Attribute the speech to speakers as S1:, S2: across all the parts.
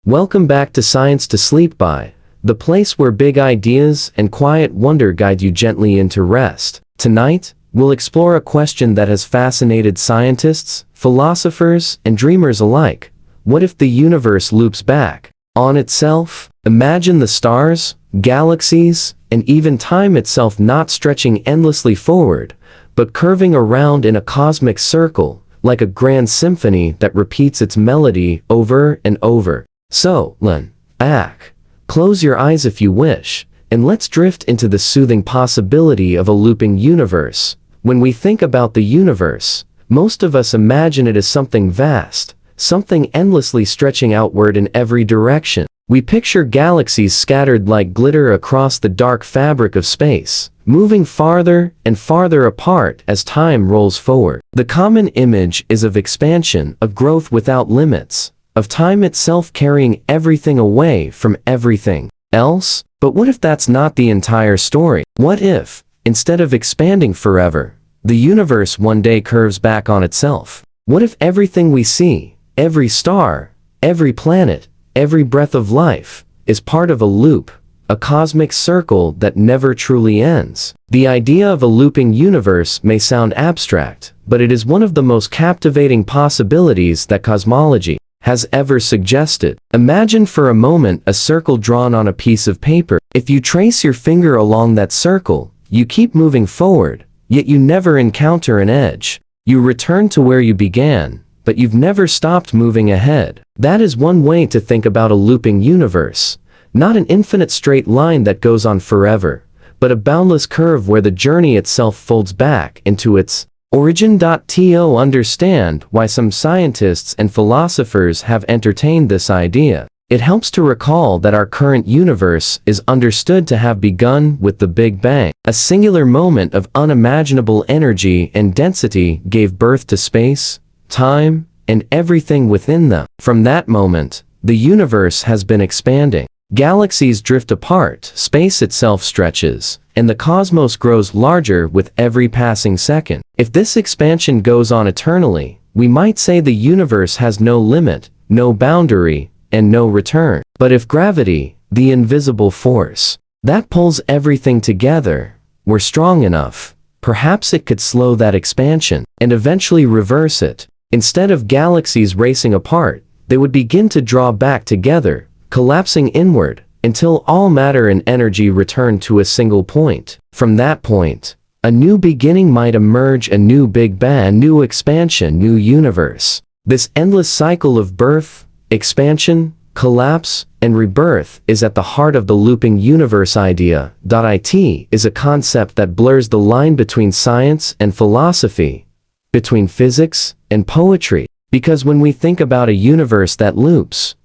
S1: Welcome back to Science to Sleep By, the place where big ideas and quiet wonder guide you gently into rest. Tonight, we'll explore a question that has fascinated scientists, philosophers, and dreamers alike. What if the universe loops back on itself? Imagine the stars, galaxies, and even time itself not stretching endlessly forward, but curving around in a cosmic circle, like a grand symphony that repeats its melody over and over. So, lean back, close your eyes if you wish, and let's drift into the soothing possibility of a looping universe. When we think about the universe, most of us imagine it as something vast, something endlessly stretching outward in every direction. We picture galaxies scattered like glitter across the dark fabric of space, moving farther and farther apart as time rolls forward. The common image is of expansion, of growth without limits, of time itself carrying everything away from everything else. But what if that's not the entire story? What if, instead of expanding forever, the universe one day curves back on itself? What if everything we see, every star, every planet, every breath of life, is part of a loop, a cosmic circle that never truly ends? The idea of a looping universe may sound abstract, but it is one of the most captivating possibilities that cosmology has ever suggested. Imagine for a moment a circle drawn on a piece of paper. If you trace your finger along that circle, you keep moving forward, yet you never encounter an edge. You return to where you began, but you've never stopped moving ahead. That is one way to think about a looping universe. Not an infinite straight line that goes on forever, but a boundless curve where the journey itself folds back into its origin. To understand why some scientists and philosophers have entertained this idea, it helps to recall that our current universe is understood to have begun with the Big Bang. A singular moment of unimaginable energy and density gave birth to space, time, and everything within them. From that moment, the universe has been expanding. Galaxies drift apart, space itself stretches, and the cosmos grows larger with every passing second. If this expansion goes on eternally, we might say the universe has no limit, no boundary, and no return. But if gravity, the invisible force that pulls everything together, were strong enough, perhaps it could slow that expansion and eventually reverse it. Instead of galaxies racing apart, they would begin to draw back together, collapsing inward, until all matter and energy return to a single point. From that point, a new beginning might emerge, a new Big Bang, new expansion, new universe. This endless cycle of birth, expansion, collapse, and rebirth is at the heart of the looping universe idea. It is a concept that blurs the line between science and philosophy, between physics and poetry. Because when we think about a universe that loops,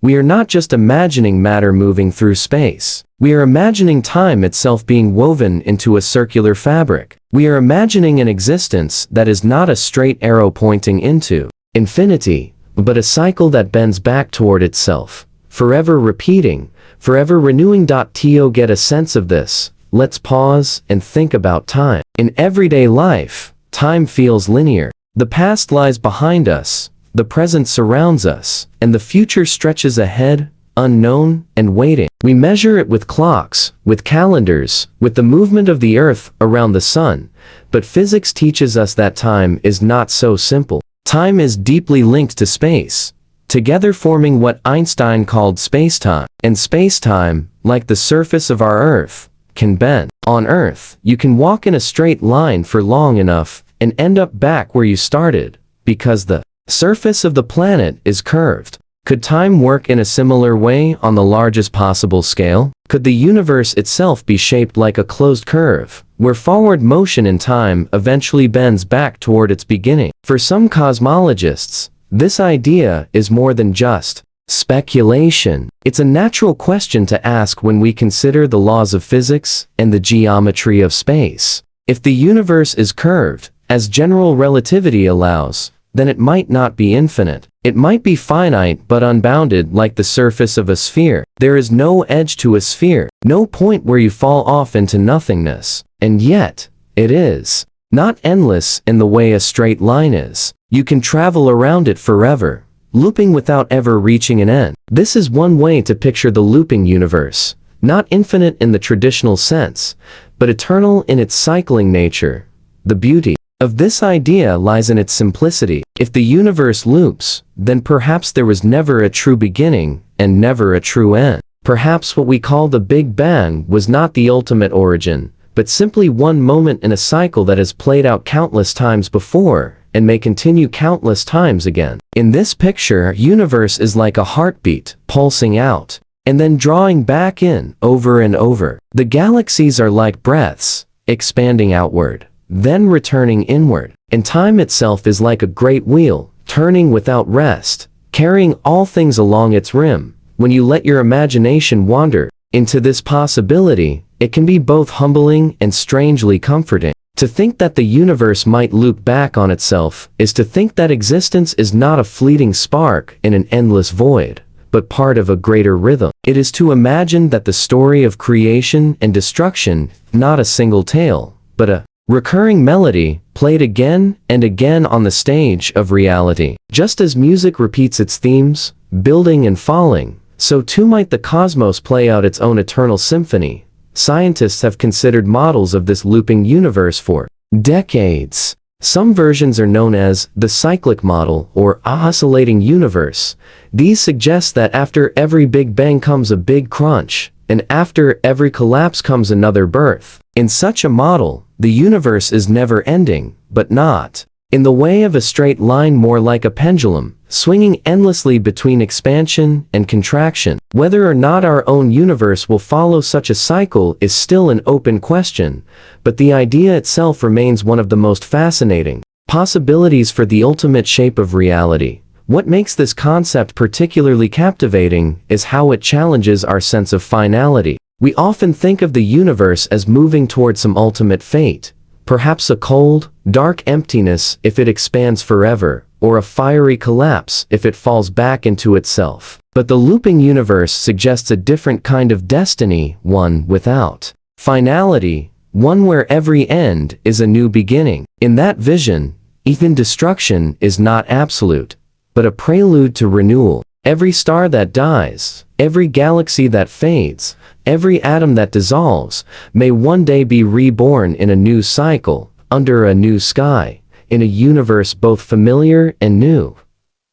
S1: we are not just imagining matter moving through space. We are imagining time itself being woven into a circular fabric. We are imagining an existence that is not a straight arrow pointing into infinity, but a cycle that bends back toward itself, forever repeating, forever renewing. To get a sense of this, let's pause and think about time. In everyday life, time feels linear. The past lies behind us, the present surrounds us, and the future stretches ahead, unknown and waiting. We measure it with clocks, with calendars, with the movement of the earth around the sun, but physics teaches us that time is not so simple. Time is deeply linked to space, together forming what Einstein called spacetime. And spacetime, like the surface of our earth, can bend. On Earth, you can walk in a straight line for long enough and end up back where you started, because the surface of the planet is curved. Could time work in a similar way on the largest possible scale? Could the universe itself be shaped like a closed curve, where forward motion in time eventually bends back toward its beginning? For some cosmologists, this idea is more than just speculation. It's a natural question to ask when we consider the laws of physics and the geometry of space. If the universe is curved, as general relativity allows, then it might not be infinite. It might be finite but unbounded, like the surface of a sphere. There is no edge to a sphere, no point where you fall off into nothingness. And yet, it is not endless in the way a straight line is. You can travel around it forever, looping without ever reaching an end. This is one way to picture the looping universe, not infinite in the traditional sense, but eternal in its cycling nature. The beauty of this idea lies in its simplicity. If the universe loops, then perhaps there was never a true beginning and never a true end. Perhaps what we call the Big Bang was not the ultimate origin, but simply one moment in a cycle that has played out countless times before and may continue countless times again. In this picture, our universe is like a heartbeat, pulsing out and then drawing back in over and over. The galaxies are like breaths, expanding outward, then returning inward. And time itself is like a great wheel, turning without rest, carrying all things along its rim. When you let your imagination wander into this possibility, it can be both humbling and strangely comforting. To think that the universe might loop back on itself is to think that existence is not a fleeting spark in an endless void, but part of a greater rhythm. It is to imagine that the story of creation and destruction, not a single tale, but a recurring melody, played again and again on the stage of reality. Just as music repeats its themes, building and falling, so too might the cosmos play out its own eternal symphony. Scientists have considered models of this looping universe for decades. Some versions are known as the cyclic model or oscillating universe. These suggest that after every Big Bang comes a big crunch, and after every collapse comes another birth. In such a model, the universe is never ending, but not in the way of a straight line, more like a pendulum, swinging endlessly between expansion and contraction. Whether or not our own universe will follow such a cycle is still an open question, but the idea itself remains one of the most fascinating possibilities for the ultimate shape of reality. What makes this concept particularly captivating is how it challenges our sense of finality. We often think of the universe as moving toward some ultimate fate, perhaps a cold, dark emptiness if it expands forever, or a fiery collapse if it falls back into itself. But the looping universe suggests a different kind of destiny, one without finality, one where every end is a new beginning. In that vision, even destruction is not absolute, but a prelude to renewal. Every star that dies, every galaxy that fades, every atom that dissolves, may one day be reborn in a new cycle, under a new sky, in a universe both familiar and new.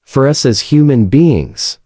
S1: For us as human beings,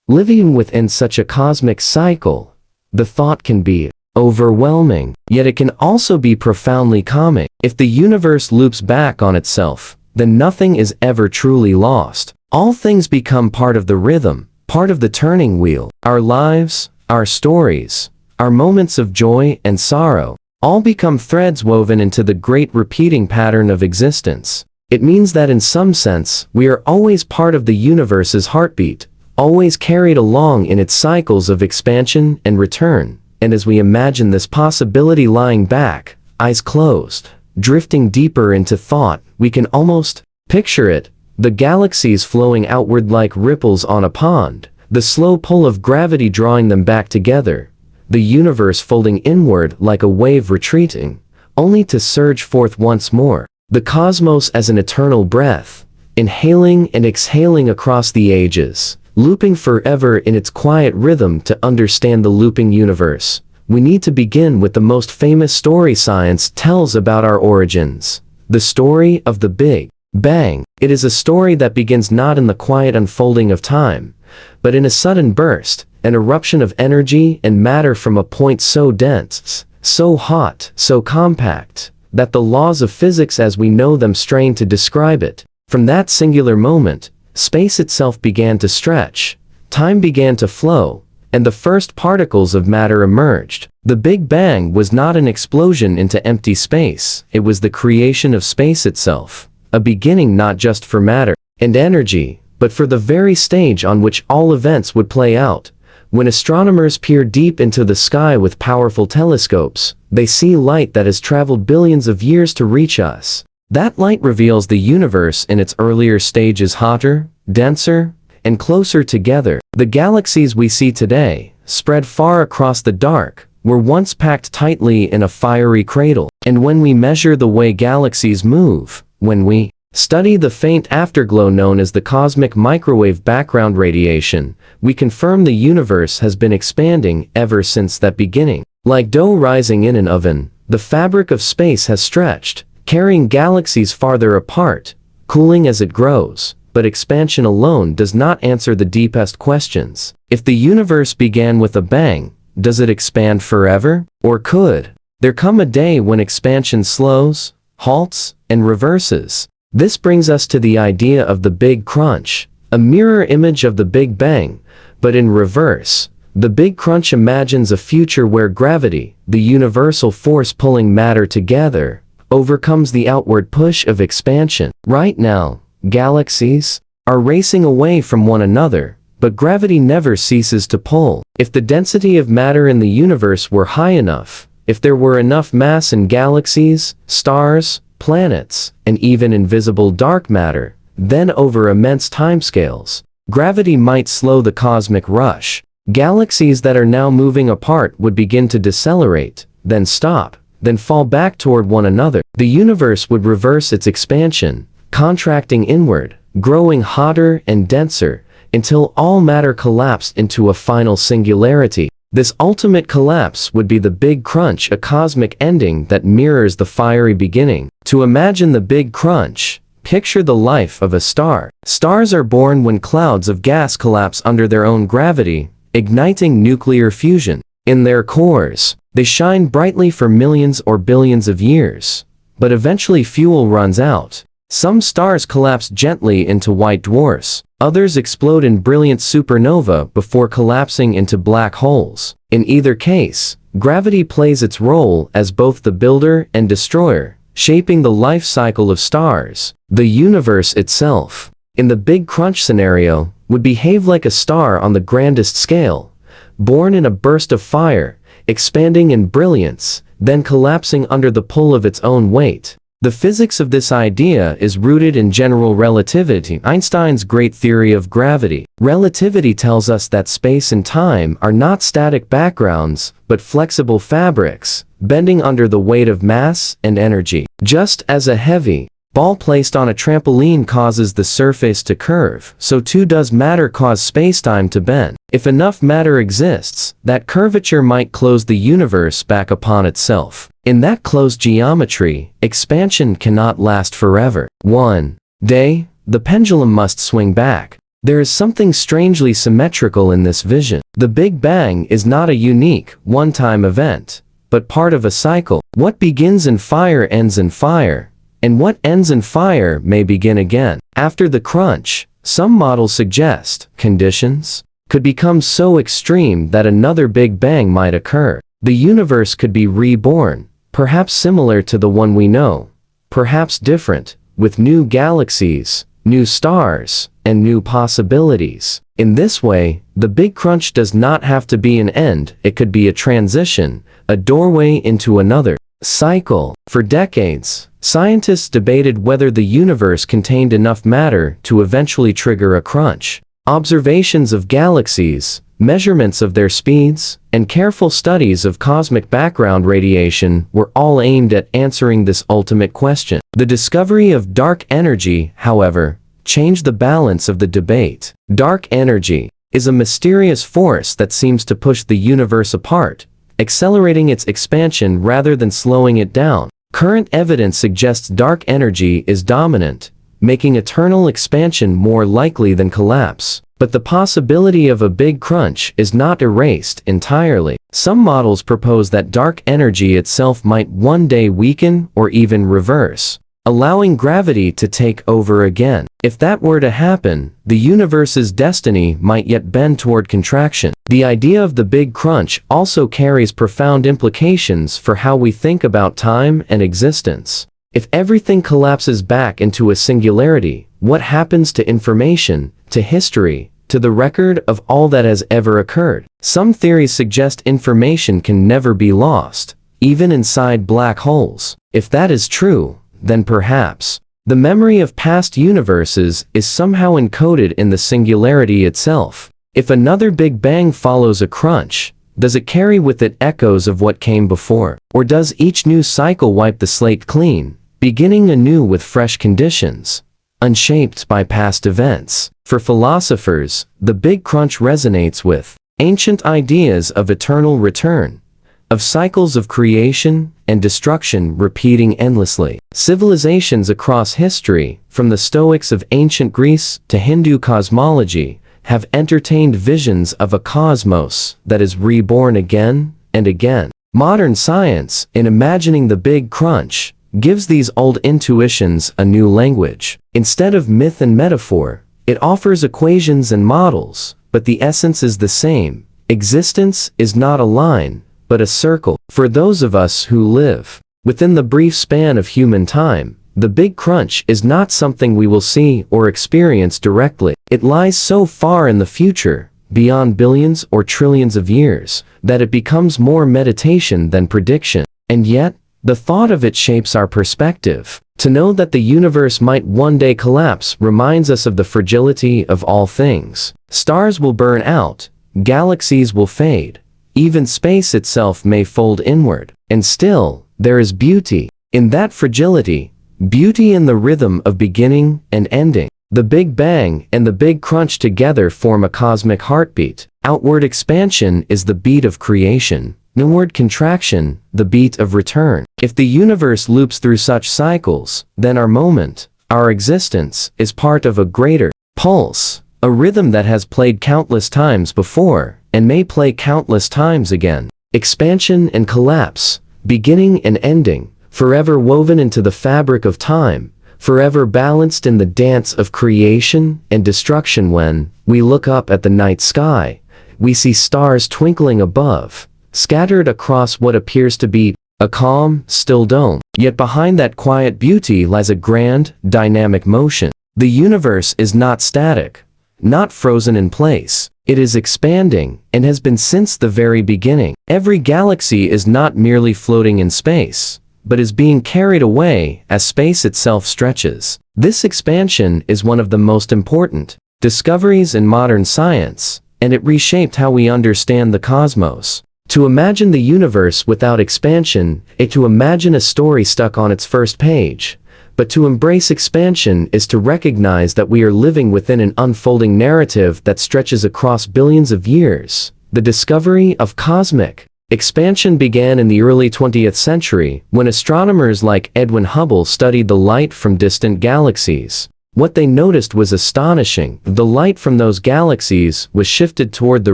S1: living within such a cosmic cycle, the thought can be overwhelming, yet it can also be profoundly calming. If the universe loops back on itself, then nothing is ever truly lost. All things become part of the rhythm, part of the turning wheel. Our lives, our stories, our moments of joy and sorrow, all become threads woven into the great repeating pattern of existence. It means that in some sense, we are always part of the universe's heartbeat, always carried along in its cycles of expansion and return. And as we imagine this possibility lying back, eyes closed, drifting deeper into thought, we can almost picture it. The galaxies flowing outward like ripples on a pond, the slow pull of gravity drawing them back together, the universe folding inward like a wave retreating, only to surge forth once more. The cosmos as an eternal breath, inhaling and exhaling across the ages, looping forever in its quiet rhythm. To understand the looping universe, we need to begin with the most famous story science tells about our origins, the story of the Big Bang. It is a story that begins not in the quiet unfolding of time, but in a sudden burst, an eruption of energy and matter from a point so dense, so hot, so compact, that the laws of physics as we know them strain to describe it. From that singular moment, space itself began to stretch, time began to flow, and the first particles of matter emerged. The Big Bang was not an explosion into empty space, it was the creation of space itself. A beginning not just for matter and energy, but for the very stage on which all events would play out. When astronomers peer deep into the sky with powerful telescopes, they see light that has traveled billions of years to reach us. That light reveals the universe in its earlier stages, hotter, denser, and closer together. The galaxies we see today, spread far across the dark, were once packed tightly in a fiery cradle. And when we measure the way galaxies move, when we Study the faint afterglow known as the cosmic microwave background radiation. We confirm the universe has been expanding ever since that beginning. Like dough rising in an oven, the fabric of space has stretched, carrying galaxies farther apart, cooling as it grows. But expansion alone does not answer the deepest questions. If the universe began with a bang, does it expand forever? Or could there come a day when expansion slows, halts, and reverses? This brings us to the idea of the Big Crunch, a mirror image of the Big Bang, but in reverse. The Big Crunch imagines a future where gravity, the universal force pulling matter together, overcomes the outward push of expansion. Right now, galaxies are racing away from one another, but gravity never ceases to pull. If the density of matter in the universe were high enough, if there were enough mass in galaxies, stars, planets, and even invisible dark matter, then over immense timescales, gravity might slow the cosmic rush. Galaxies that are now moving apart would begin to decelerate, then stop, then fall back toward one another. The universe would reverse its expansion, contracting inward, growing hotter and denser, until all matter collapsed into a final singularity. This ultimate collapse would be the Big Crunch, a cosmic ending that mirrors the fiery beginning. To imagine the Big Crunch, picture the life of a star. Stars are born when clouds of gas collapse under their own gravity, igniting nuclear fusion. In their cores, they shine brightly for millions or billions of years. But eventually fuel runs out. Some stars collapse gently into white dwarfs. Others explode in brilliant supernova before collapsing into black holes. In either case, gravity plays its role as both the builder and destroyer, shaping the life cycle of stars. The universe itself, in the Big Crunch scenario, would behave like a star on the grandest scale, born in a burst of fire, expanding in brilliance, then collapsing under the pull of its own weight. The physics of this idea is rooted in general relativity, Einstein's great theory of gravity. Relativity tells us that space and time are not static backgrounds, but flexible fabrics, bending under the weight of mass and energy. Just as a heavy ball placed on a trampoline causes the surface to curve, so too does matter cause spacetime to bend. If enough matter exists, that curvature might close the universe back upon itself. In that closed geometry, expansion cannot last forever. One day, the pendulum must swing back. There is something strangely symmetrical in this vision. The Big Bang is not a unique, one-time event, but part of a cycle. What begins in fire ends in fire, and what ends in fire may begin again. After the crunch, some models suggest conditions could become so extreme that another Big Bang might occur. The universe could be reborn, perhaps similar to the one we know, perhaps different, with new galaxies, new stars, and new possibilities. In this way, the Big Crunch does not have to be an end, it could be a transition, a doorway into another cycle. For decades, scientists debated whether the universe contained enough matter to eventually trigger a crunch. Observations of galaxies, measurements of their speeds, and careful studies of cosmic background radiation were all aimed at answering this ultimate question. The discovery of dark energy, however, changed the balance of the debate. Dark energy is a mysterious force that seems to push the universe apart, accelerating its expansion rather than slowing it down. Current evidence suggests dark energy is dominant, making eternal expansion more likely than collapse. But the possibility of a Big Crunch is not erased entirely. Some models propose that dark energy itself might one day weaken or even reverse, allowing gravity to take over again. If that were to happen, the universe's destiny might yet bend toward contraction. The idea of the Big Crunch also carries profound implications for how we think about time and existence. If everything collapses back into a singularity, what happens to information, to history, to the record of all that has ever occurred? Some theories suggest information can never be lost, even inside black holes. If that is true, then perhaps the memory of past universes is somehow encoded in the singularity itself. If another Big Bang follows a crunch, does it carry with it echoes of what came before? Or does each new cycle wipe the slate clean, beginning anew with fresh conditions? unshaped by past events. For philosophers, the Big Crunch resonates with ancient ideas of eternal return, of cycles of creation and destruction repeating endlessly. Civilizations across history, from the Stoics of ancient Greece to Hindu cosmology, have entertained visions of a cosmos that is reborn again and again. Modern science, in imagining the Big Crunch, gives these old intuitions a new language. Instead of myth and metaphor, it offers equations and models, but the essence is the same. Existence is not a line, but a circle. For those of us who live within the brief span of human time, the Big Crunch is not something we will see or experience directly. It lies so far in the future, beyond billions or trillions of years, that it becomes more meditation than prediction. And yet, the thought of it shapes our perspective. To know that the universe might one day collapse reminds us of the fragility of all things. Stars will burn out, galaxies will fade, even space itself may fold inward. And still, there is beauty in that fragility, beauty in the rhythm of beginning and ending. The Big Bang and the Big Crunch together form a cosmic heartbeat. Outward expansion is the beat of creation, inward contraction, the beat of return. If the universe loops through such cycles, then our moment, our existence, is part of a greater pulse, a rhythm that has played countless times before, and may play countless times again. Expansion and collapse, beginning and ending, forever woven into the fabric of time, forever balanced in the dance of creation and destruction. When we look up at the night sky, we see stars twinkling above, scattered across what appears to be a calm, still dome. Yet behind that quiet beauty lies a grand, dynamic motion. The universe is not static, not frozen in place. It is expanding, and has been since the very beginning. Every galaxy is not merely floating in space, but is being carried away as space itself stretches. This expansion is one of the most important discoveries in modern science, and it reshaped how we understand the cosmos. To imagine the universe without expansion is to imagine a story stuck on its first page. But to embrace expansion is to recognize that we are living within an unfolding narrative that stretches across billions of years. The discovery of cosmic expansion began in the early 20th century, when astronomers like Edwin Hubble studied the light from distant galaxies. What they noticed was astonishing. The light from those galaxies was shifted toward the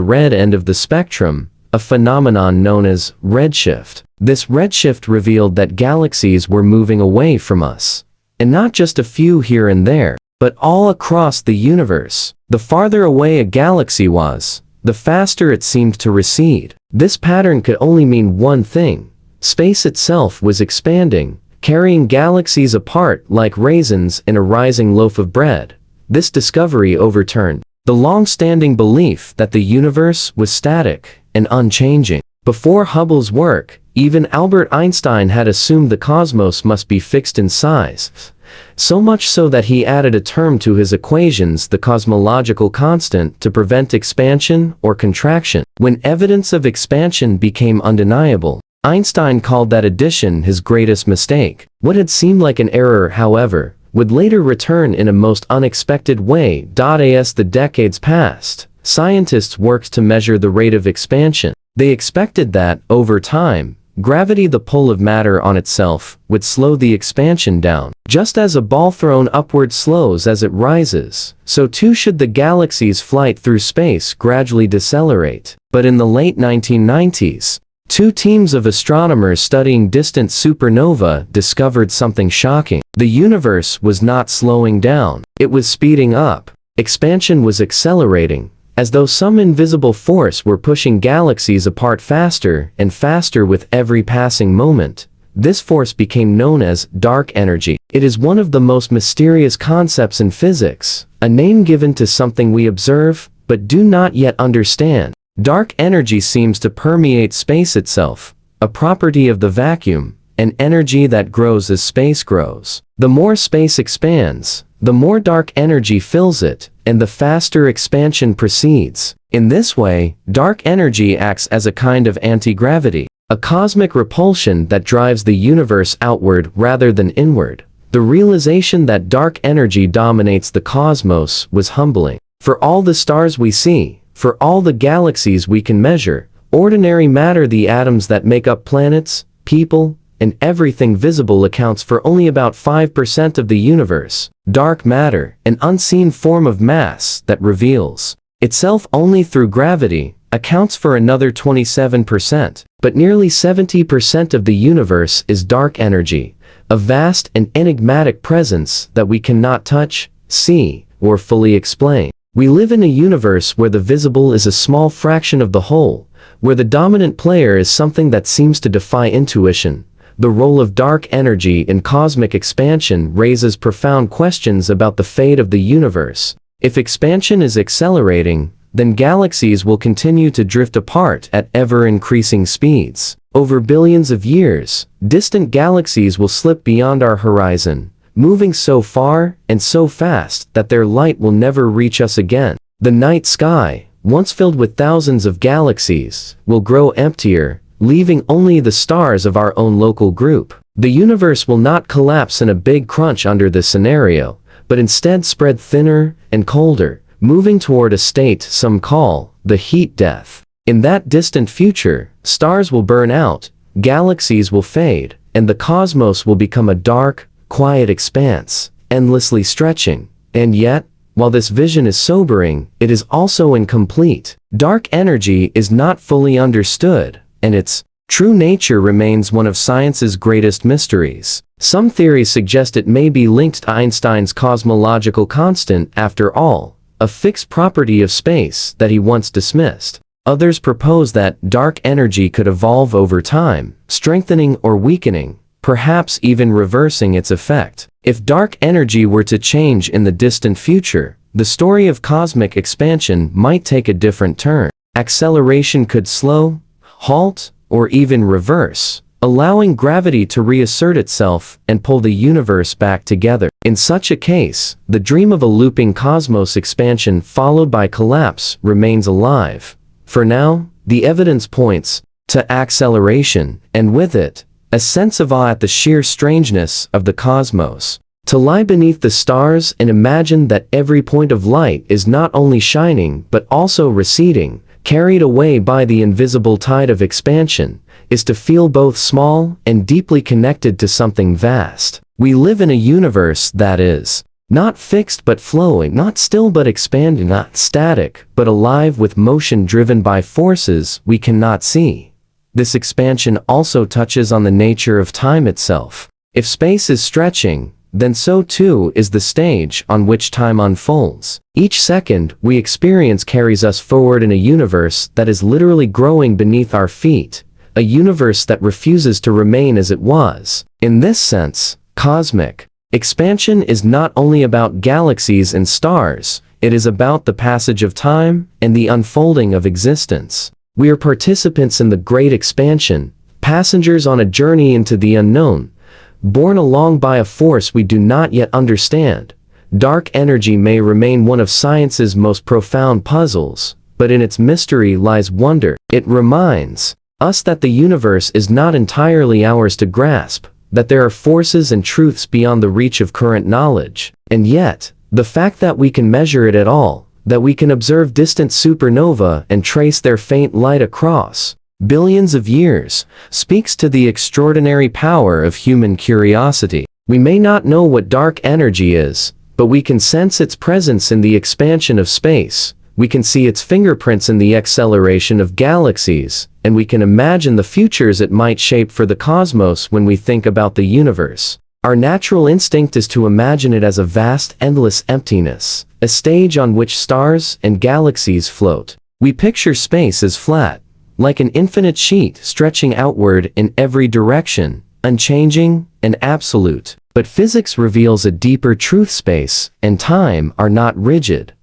S1: red end of the spectrum, a phenomenon known as redshift. This redshift revealed that galaxies were moving away from us. And not just a few here and there, but all across the universe. The farther away a galaxy was, the faster it seemed to recede. This pattern could only mean one thing. Space itself was expanding, carrying galaxies apart like raisins in a rising loaf of bread. This discovery overturned the long-standing belief that the universe was static and unchanging. Before Hubble's work, even Albert Einstein had assumed the cosmos must be fixed in size, so much so that he added a term to his equations, the cosmological constant, to prevent expansion or contraction. When evidence of expansion became undeniable, Einstein called that addition his greatest mistake. What had seemed like an error, however, would later return in a most unexpected way. As the decades passed, scientists worked to measure the rate of expansion. They expected that, over time, gravity, the pull of matter on itself, would slow the expansion down. Just as a ball thrown upward slows as it rises, so too should the galaxy's flight through space gradually decelerate. But in the late 1990s, two teams of astronomers studying distant supernova discovered something shocking. The universe was not slowing down, it was speeding up. Expansion was accelerating, as though some invisible force were pushing galaxies apart faster and faster with every passing moment. This force became known as dark energy. It is one of the most mysterious concepts in physics, a name given to something we observe but do not yet understand. Dark energy seems to permeate space itself, a property of the vacuum, an energy that grows as space grows. The more space expands, the more dark energy fills it, and the faster expansion proceeds. In this way, dark energy acts as a kind of anti-gravity, a cosmic repulsion that drives the universe outward rather than inward. The realization that dark energy dominates the cosmos was humbling. For all the stars we see, for all the galaxies we can measure, ordinary matter, the atoms that make up planets, people, and everything visible, accounts for only about 5% of the universe. Dark matter, an unseen form of mass that reveals itself only through gravity, accounts for another 27%, but nearly 70% of the universe is dark energy, a vast and enigmatic presence that we cannot touch, see, or fully explain. We live in a universe where the visible is a small fraction of the whole, where the dominant player is something that seems to defy intuition. The role of dark energy in cosmic expansion raises profound questions about the fate of the universe. If expansion is accelerating, then galaxies will continue to drift apart at ever-increasing speeds. Over billions of years, distant galaxies will slip beyond our horizon, moving so far and so fast that their light will never reach us again. The night sky, once filled with thousands of galaxies, will grow emptier, leaving only the stars of our own local group. The universe will not collapse in a big crunch under this scenario, but instead spread thinner and colder, moving toward a state some call the heat death. In that distant future, stars will burn out, galaxies will fade, and the cosmos will become a dark, quiet expanse, endlessly stretching. And yet, while this vision is sobering, it is also incomplete. Dark energy is not fully understood, and its true nature remains one of science's greatest mysteries. Some theories suggest it may be linked to Einstein's cosmological constant after all, a fixed property of space that he once dismissed. Others propose that dark energy could evolve over time, strengthening or weakening, perhaps even reversing its effect. If dark energy were to change in the distant future, the story of cosmic expansion might take a different turn. Acceleration could slow, halt, or even reverse, allowing gravity to reassert itself and pull the universe back together. In such a case, the dream of a looping cosmos expansion followed by collapse remains alive. For now, the evidence points to acceleration, and with it, a sense of awe at the sheer strangeness of the cosmos. To lie beneath the stars and imagine that every point of light is not only shining but also receding, carried away by the invisible tide of expansion, is to feel both small and deeply connected to something vast. We live in a universe that is not fixed but flowing, not still but expanding, not static but alive with motion driven by forces we cannot see. This expansion also touches on the nature of time itself. If space is stretching, then so too is the stage on which time unfolds. Each second we experience carries us forward in a universe that is literally growing beneath our feet, a universe that refuses to remain as it was. In this sense, cosmic expansion is not only about galaxies and stars, it is about the passage of time and the unfolding of existence. We are participants in the great expansion, passengers on a journey into the unknown, borne along by a force we do not yet understand. Dark energy may remain one of science's most profound puzzles, but in its mystery lies wonder. It reminds us that the universe is not entirely ours to grasp, that there are forces and truths beyond the reach of current knowledge. And yet, the fact that we can measure it at all, that we can observe distant supernova and trace their faint light across billions of years, speaks to the extraordinary power of human curiosity. We may not know what dark energy is, but we can sense its presence in the expansion of space, we can see its fingerprints in the acceleration of galaxies, and we can imagine the futures it might shape for the cosmos when we think about the universe. Our natural instinct is to imagine it as a vast, endless emptiness, a stage on which stars and galaxies float. We picture space as flat, like an infinite sheet stretching outward in every direction, unchanging and absolute. But physics reveals a deeper truth: space and time are not rigid,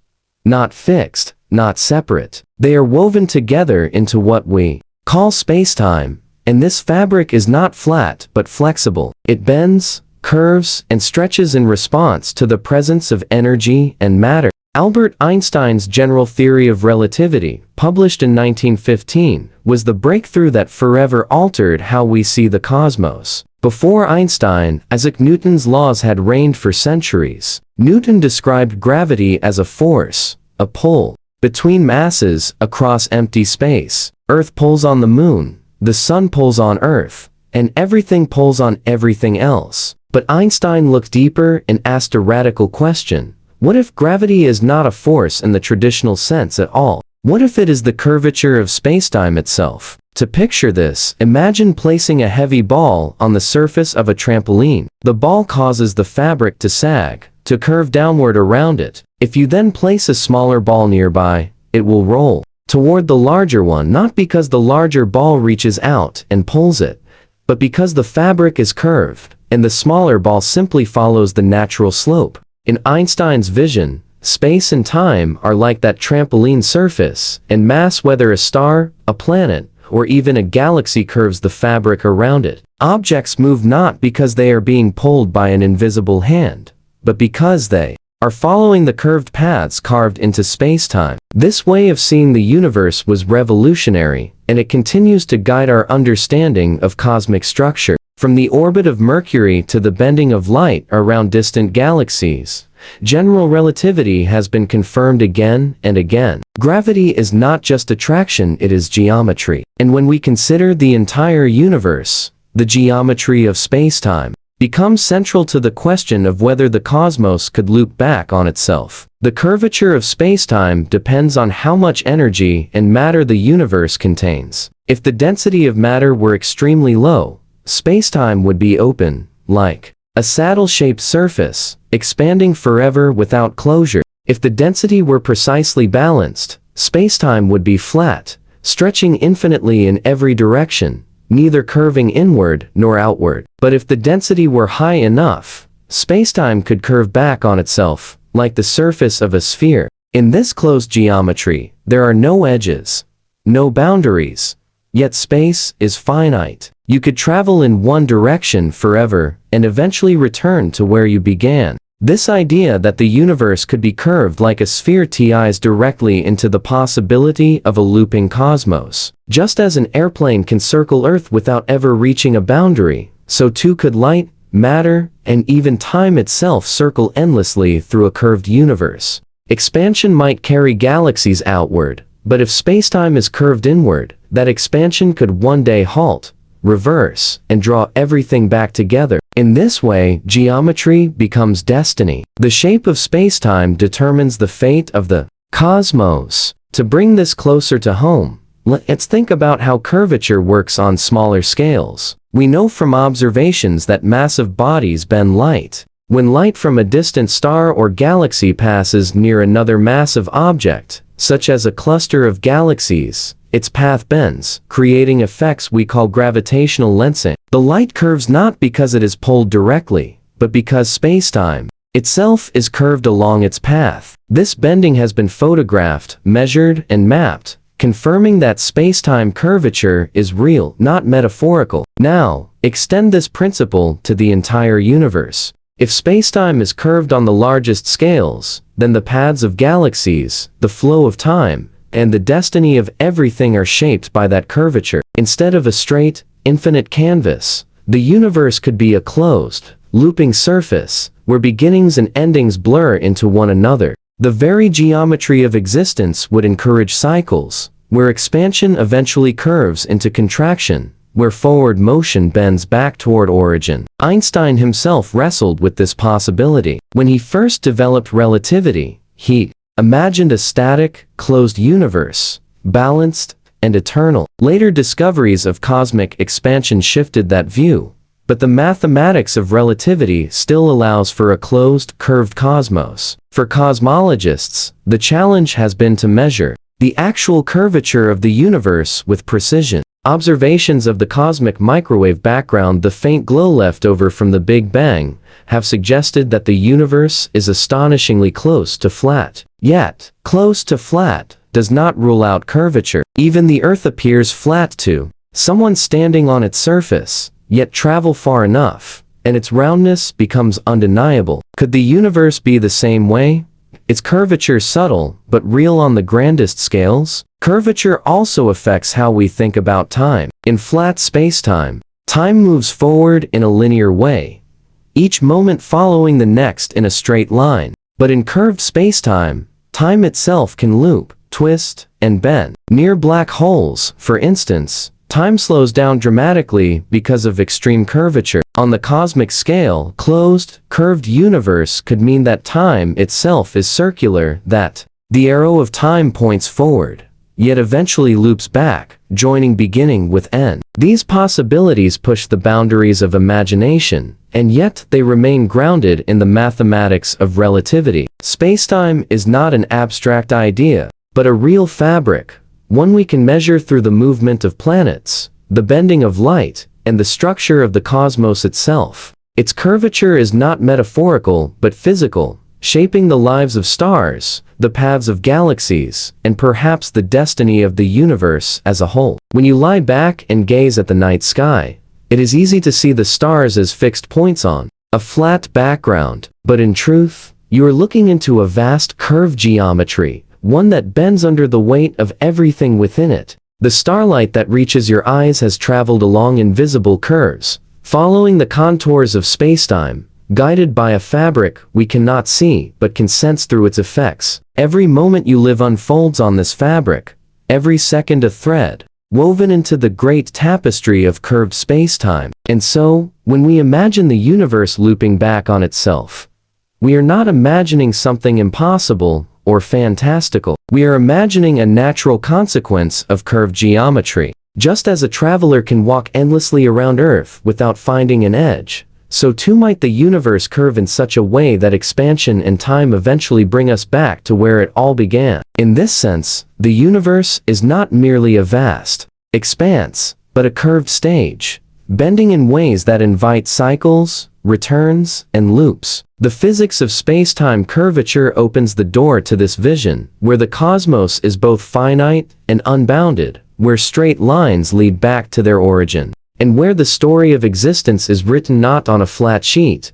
S1: not fixed, not separate. They are woven together into what we call spacetime, and this fabric is not flat but flexible. It bends, curves, and stretches in response to the presence of energy and matter. Albert Einstein's general theory of relativity, published in 1915, was the breakthrough that forever altered how we see the cosmos. Before Einstein, Isaac Newton's laws had reigned for centuries. Newton described gravity as a force, a pull, between masses across empty space. Earth pulls on the moon, the sun pulls on Earth, and everything pulls on everything else. But Einstein looked deeper and asked a radical question. What if gravity is not a force in the traditional sense at all? What if it is the curvature of spacetime itself? To picture this, imagine placing a heavy ball on the surface of a trampoline. The ball causes the fabric to sag, to curve downward around it. If you then place a smaller ball nearby, it will roll toward the larger one, not because the larger ball reaches out and pulls it, but because the fabric is curved, and the smaller ball simply follows the natural slope. In Einstein's vision, space and time are like that trampoline surface, and mass, whether a star, a planet, or even a galaxy, curves the fabric around it. Objects move not because they are being pulled by an invisible hand, but because they are following the curved paths carved into space-time. This way of seeing the universe was revolutionary, and it continues to guide our understanding of cosmic structure. From the orbit of Mercury to the bending of light around distant galaxies, general relativity has been confirmed again and again. Gravity is not just attraction, it is geometry. And when we consider the entire universe, the geometry of spacetime becomes central to the question of whether the cosmos could loop back on itself. The curvature of spacetime depends on how much energy and matter the universe contains. If the density of matter were extremely low, spacetime would be open, like a saddle-shaped surface, expanding forever without closure. If the density were precisely balanced, spacetime would be flat, stretching infinitely in every direction, neither curving inward nor outward. But if the density were high enough, spacetime could curve back on itself, like the surface of a sphere. In this closed geometry, there are no edges, no boundaries, yet space is finite. You could travel in one direction forever and eventually return to where you began. This idea that the universe could be curved like a sphere ties directly into the possibility of a looping cosmos. Just as an airplane can circle Earth without ever reaching a boundary, so too could light, matter, and even time itself circle endlessly through a curved universe. Expansion might carry galaxies outward, but if spacetime is curved inward, that expansion could one day halt, reverse, and draw everything back together. In this way, geometry becomes destiny. The shape of spacetime determines the fate of the cosmos. To bring this closer to home, let's think about how curvature works on smaller scales. We know from observations that massive bodies bend light. When light from a distant star or galaxy passes near another massive object, such as a cluster of galaxies, its path bends, creating effects we call gravitational lensing. The light curves not because it is pulled directly, but because spacetime itself is curved along its path. This bending has been photographed, measured, and mapped, confirming that spacetime curvature is real, not metaphorical. Now, extend this principle to the entire universe. If spacetime is curved on the largest scales, then the paths of galaxies, the flow of time, and the destiny of everything are shaped by that curvature. Instead of a straight, infinite canvas, the universe could be a closed, looping surface, where beginnings and endings blur into one another. The very geometry of existence would encourage cycles, where expansion eventually curves into contraction, where forward motion bends back toward origin. Einstein himself wrestled with this possibility. When he first developed relativity, he imagined a static, closed universe, balanced, and eternal. Later discoveries of cosmic expansion shifted that view, but the mathematics of relativity still allows for a closed, curved cosmos. For cosmologists, the challenge has been to measure the actual curvature of the universe with precision. Observations of the cosmic microwave background, the faint glow left over from the Big Bang, have suggested that the universe is astonishingly close to flat. Yet, close to flat does not rule out curvature. Even the Earth appears flat to someone standing on its surface, yet travel far enough, and its roundness becomes undeniable. Could the universe be the same way? Its curvature subtle, but real on the grandest scales? Curvature also affects how we think about time. In flat spacetime, Time moves forward in a linear way, each moment following the next in a straight line. But in curved spacetime, time itself can loop, twist, and bend. Near black holes, for instance, time slows down dramatically because of extreme curvature. On the cosmic scale, closed, curved universe could mean that time itself is circular, that the arrow of time points forward, yet eventually loops back, joining beginning with end. These possibilities push the boundaries of imagination, and yet they remain grounded in the mathematics of relativity. Spacetime is not an abstract idea, but a real fabric, one we can measure through the movement of planets, the bending of light, and the structure of the cosmos itself. Its curvature is not metaphorical but physical, shaping the lives of stars, the paths of galaxies, and perhaps the destiny of the universe as a whole. When you lie back and gaze at the night sky, it is easy to see the stars as fixed points on a flat background, but in truth, you are looking into a vast curved geometry, one that bends under the weight of everything within it. The starlight that reaches your eyes has traveled along invisible curves, following the contours of spacetime, guided by a fabric we cannot see but can sense through its effects. Every moment you live unfolds on this fabric, every second a thread, woven into the great tapestry of curved spacetime. And so, when we imagine the universe looping back on itself, we are not imagining something impossible or fantastical. We are imagining a natural consequence of curved geometry. Just as a traveler can walk endlessly around Earth without finding an edge, so too might the universe curve in such a way that expansion and time eventually bring us back to where it all began. In this sense, the universe is not merely a vast expanse, but a curved stage, bending in ways that invite cycles, returns, and loops. The physics of spacetime curvature opens the door to this vision, where the cosmos is both finite and unbounded, where straight lines lead back to their origin, and where the story of existence is written not on a flat sheet,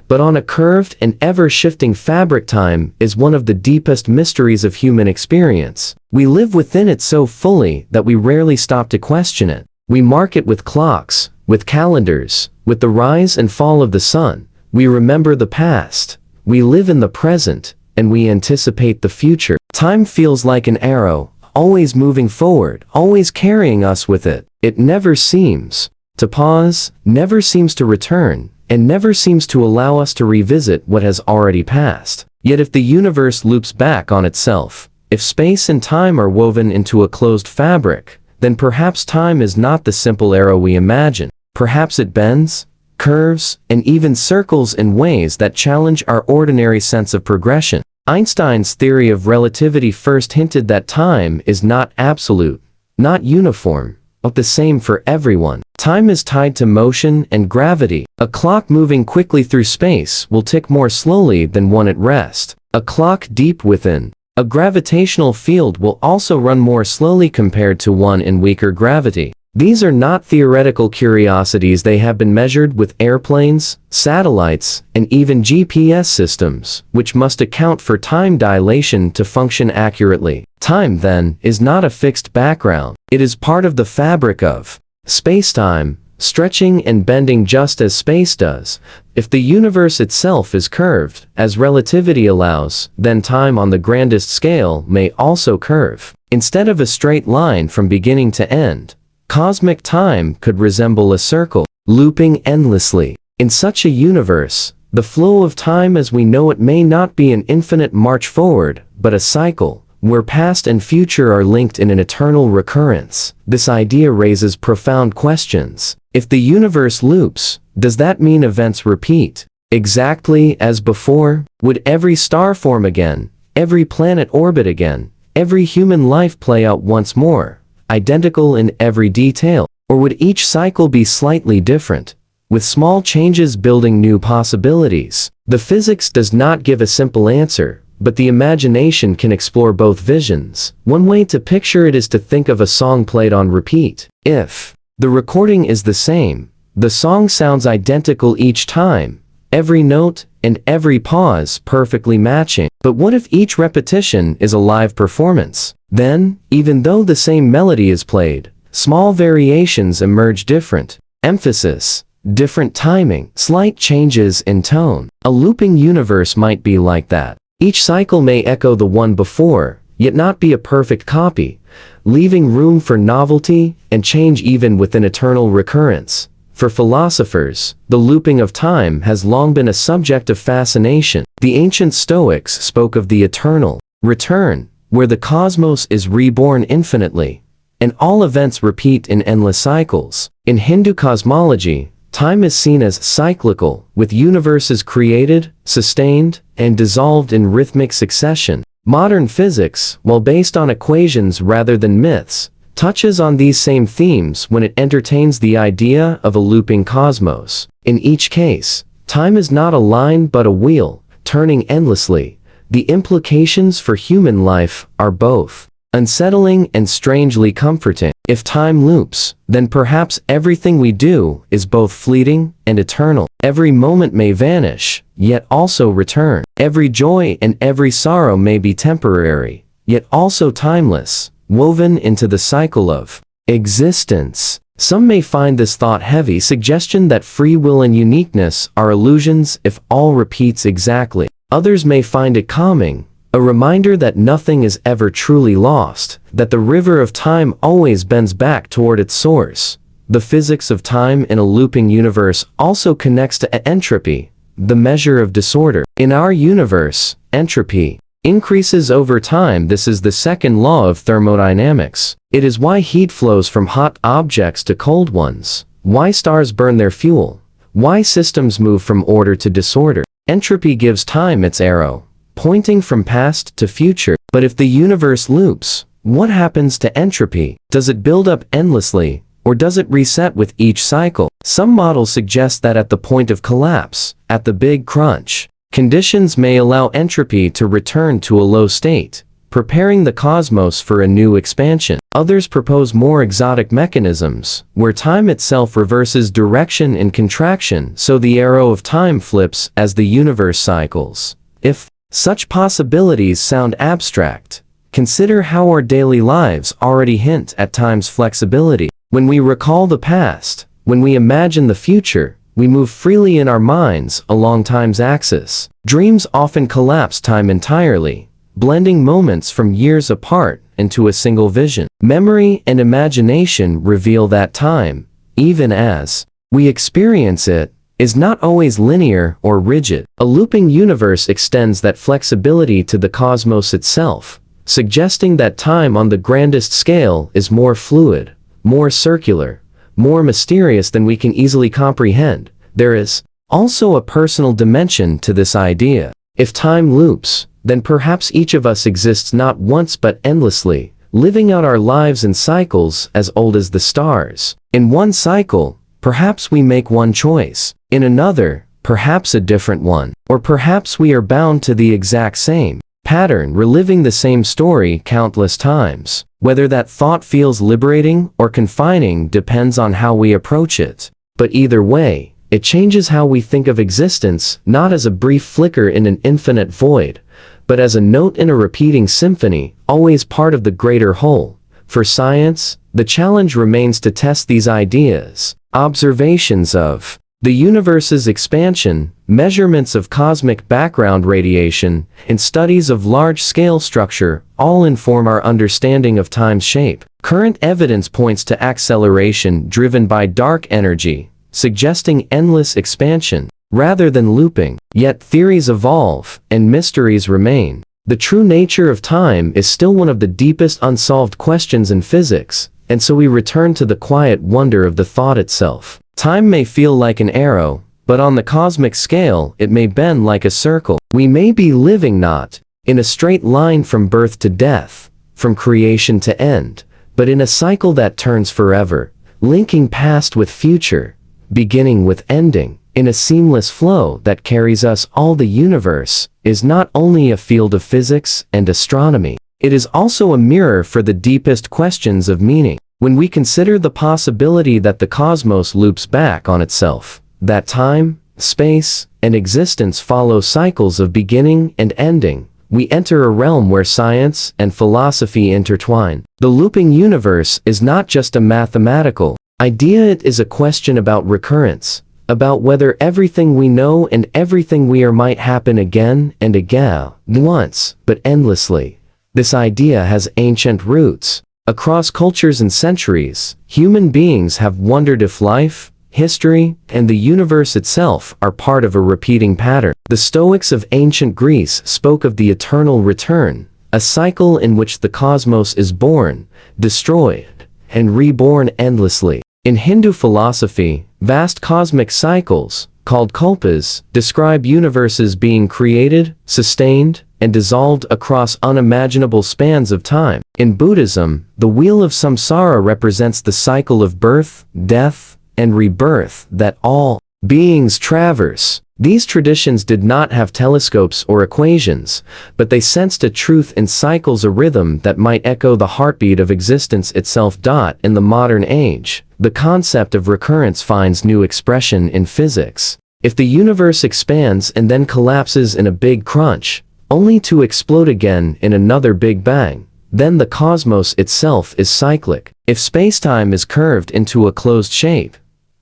S1: but on a curved and ever-shifting fabric. Time is one of the deepest mysteries of human experience. We live within it so fully that we rarely stop to question it. We mark it with clocks, with calendars, with the rise and fall of the sun. We remember the past, we live in the present, and we anticipate the future. Time feels like an arrow, always moving forward, always carrying us with it. It never seems to pause, never seems to return, and never seems to allow us to revisit what has already passed. Yet if the universe loops back on itself, if space and time are woven into a closed fabric, then perhaps time is not the simple arrow we imagine. Perhaps it bends, curves, and even circles in ways that challenge our ordinary sense of progression. Einstein's theory of relativity first hinted that time is not absolute, not uniform, but the same for everyone. Time is tied to motion and gravity. A clock moving quickly through space will tick more slowly than one at rest. A clock deep within a gravitational field will also run more slowly compared to one in weaker gravity. These are not theoretical curiosities. They have been measured with airplanes, satellites, and even GPS systems, which must account for time dilation to function accurately. Time, then, is not a fixed background. It is part of the fabric of spacetime, stretching and bending just as space does. If the universe itself is curved, as relativity allows, then time on the grandest scale may also curve. Instead of a straight line from beginning to end, cosmic time could resemble a circle, looping endlessly. In such a universe, the flow of time as we know it may not be an infinite march forward, but a cycle, where past and future are linked in an eternal recurrence. This idea raises profound questions. If the universe loops, does that mean events repeat exactly as before? Would every star form again, every planet orbit again, every human life play out once more, identical in every detail? Or would each cycle be slightly different, with small changes building new possibilities? The physics does not give a simple answer, but the imagination can explore both visions. One way to picture it is to think of a song played on repeat. If the recording is the same, the song sounds identical each time, every note and every pause perfectly matching. But what if each repetition is a live performance? Then, even though the same melody is played, small variations emerge different. emphasis, different timing, slight changes in tone. A looping universe might be like that. Each cycle may echo the one before, yet not be a perfect copy, leaving room for novelty and change even within eternal recurrence. For philosophers, the looping of time has long been a subject of fascination. The ancient Stoics spoke of the eternal return, where the cosmos is reborn infinitely, and all events repeat in endless cycles. In Hindu cosmology, time is seen as cyclical, with universes created, sustained, and dissolved in rhythmic succession. Modern physics, while based on equations rather than myths, touches on these same themes when it entertains the idea of a looping cosmos. In each case, time is not a line but a wheel, turning endlessly. The implications for human life are both unsettling and strangely comforting. If time loops, then perhaps everything we do is both fleeting and eternal. Every moment may vanish, yet also return. Every joy and every sorrow may be temporary, yet also timeless, woven into the cycle of existence. Some may find this thought-heavy suggestion that free will and uniqueness are illusions if all repeats exactly. Others may find it calming, a reminder that nothing is ever truly lost, that the river of time always bends back toward its source. The physics of time in a looping universe also connects to entropy, the measure of disorder. In our universe, entropy increases over time. This is the second law of thermodynamics. It is why heat flows from hot objects to cold ones, why stars burn their fuel, why systems move from order to disorder. Entropy gives time its arrow, pointing from past to future. But if the universe loops, what happens to entropy? Does it build up endlessly, or does it reset with each cycle? Some models suggest that at the point of collapse, at the big crunch, conditions may allow entropy to return to a low state, preparing the cosmos for a new expansion. Others propose more exotic mechanisms, where time itself reverses direction in contraction, so the arrow of time flips as the universe cycles. If such possibilities sound abstract, consider how our daily lives already hint at time's flexibility. When we recall the past, when we imagine the future, we move freely in our minds along time's axis. Dreams often collapse time entirely, blending moments from years apart into a single vision. Memory and imagination reveal that time, even as we experience it, is not always linear or rigid. A looping universe extends that flexibility to the cosmos itself, suggesting that time on the grandest scale is more fluid, more circular, more mysterious than we can easily comprehend. There is also a personal dimension to this idea. If time loops, then perhaps each of us exists not once but endlessly, living out our lives in cycles as old as the stars. In one cycle, perhaps we make one choice. In another, perhaps a different one. Or perhaps we are bound to the exact same pattern, reliving the same story countless times. Whether that thought feels liberating or confining depends on how we approach it. But either way, it changes how we think of existence, not as a brief flicker in an infinite void, but as a note in a repeating symphony, always part of the greater whole. For science, the challenge remains to test these ideas. Observations of the universe's expansion, measurements of cosmic background radiation, and studies of large-scale structure all inform our understanding of time's shape. Current evidence points to acceleration driven by dark energy, suggesting endless expansion, rather than looping. Yet theories evolve, and mysteries remain. The true nature of time is still one of the deepest unsolved questions in physics, and so we return to the quiet wonder of the thought itself. Time may feel like an arrow, but on the cosmic scale it may bend like a circle. We may be living not in a straight line from birth to death, from creation to end, but in a cycle that turns forever, linking past with future, beginning with ending, in a seamless flow that carries us all. The universe is not only a field of physics and astronomy, it is also a mirror for the deepest questions of meaning. When we consider the possibility that the cosmos loops back on itself, that time, space, and existence follow cycles of beginning and ending, we enter a realm where science and philosophy intertwine. The looping universe is not just a mathematical Idea it is a question about recurrence, about whether everything we know and everything we are might happen again and again, once, but endlessly. This idea has ancient roots. Across cultures and centuries, human beings have wondered if life, history, and the universe itself are part of a repeating pattern. The Stoics of ancient Greece spoke of the eternal return, a cycle in which the cosmos is born, destroyed, and reborn endlessly. In Hindu philosophy, vast cosmic cycles, called kalpas, describe universes being created, sustained, and dissolved across unimaginable spans of time. In Buddhism, the wheel of samsara represents the cycle of birth, death, and rebirth that all beings traverse. These traditions did not have telescopes or equations, but they sensed a truth in cycles, a rhythm that might echo the heartbeat of existence itself. In the modern age, the concept of recurrence finds new expression in physics. If the universe expands and then collapses in a big crunch, only to explode again in another big bang, then the cosmos itself is cyclic. If spacetime is curved into a closed shape,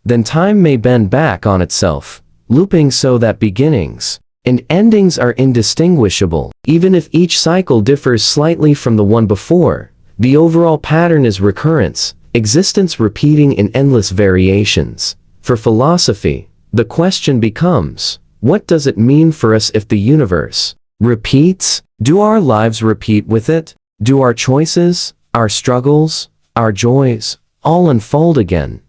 S1: then time may bend back on itself, looping so that beginnings and endings are indistinguishable. Even if each cycle differs slightly from the one before, the overall pattern is recurrence, existence repeating in endless variations. For philosophy, the question becomes, what does it mean for us if the universe repeats? Do our lives repeat with it? Do our choices, our struggles, our joys, all unfold again,